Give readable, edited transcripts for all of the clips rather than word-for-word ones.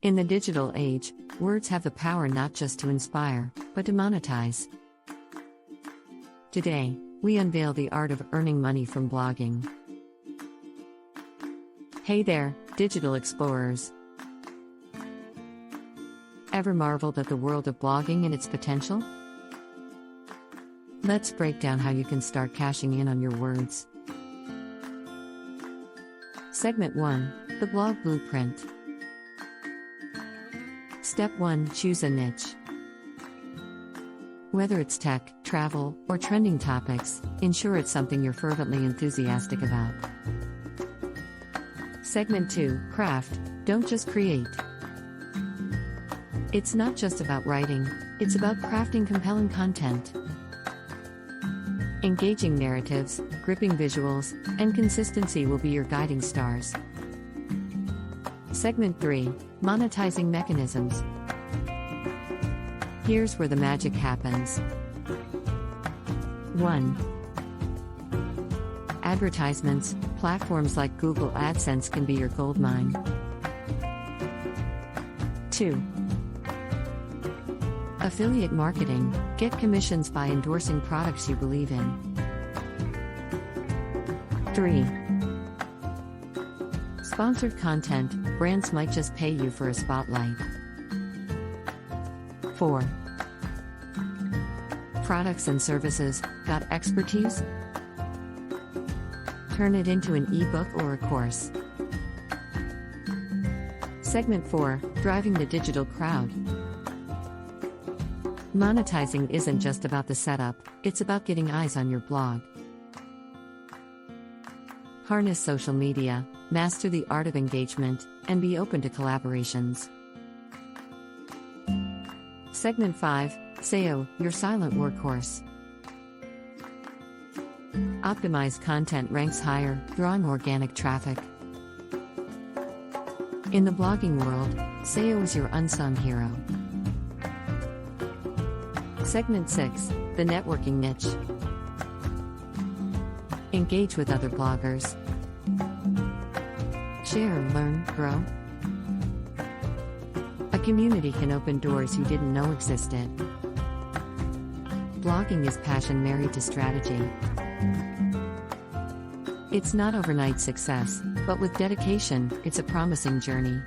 In the digital age, words have the power not just to inspire, but to monetize. Today, we unveil the art of earning money from blogging. Hey there, digital explorers. Ever marveled at the world of blogging and its potential? Let's break down how you can start cashing in on your words. Segment 1, the Blog Blueprint. Step 1, choose a niche. Whether it's tech, travel, or trending topics, ensure it's something you're fervently enthusiastic about. Segment 2, craft, don't just create. It's not just about writing, it's about crafting compelling content. Engaging narratives, gripping visuals, and consistency will be your guiding stars. Segment 3, monetizing mechanisms. Here's where the magic happens. 1. Advertisements. Platforms like Google AdSense can be your goldmine. 2. Affiliate marketing. Get commissions by endorsing products you believe in. 3. Sponsored content. Brands might just pay you for a spotlight. 4. Products and services. Got expertise? Turn it into an ebook or a course. Segment 4, driving the digital crowd. Monetizing isn't just about the setup, it's about getting eyes on your blog. Harness social media, master the art of engagement, and be open to collaborations. Segment 5, SEO, your silent workhorse. Optimized content ranks higher, drawing organic traffic. In the blogging world, SEO is your unsung hero. Segment 6, the networking niche. Engage with other bloggers. Share, learn, grow. A community can open doors you didn't know existed. Blogging is passion married to strategy. It's not overnight success, but with dedication, it's a promising journey.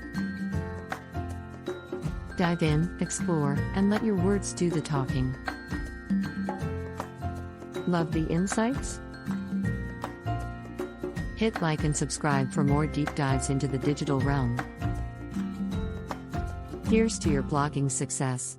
Dive in, explore, and let your words do the talking. Love the insights? Hit like and subscribe for more deep dives into the digital realm. Here's to your blogging success.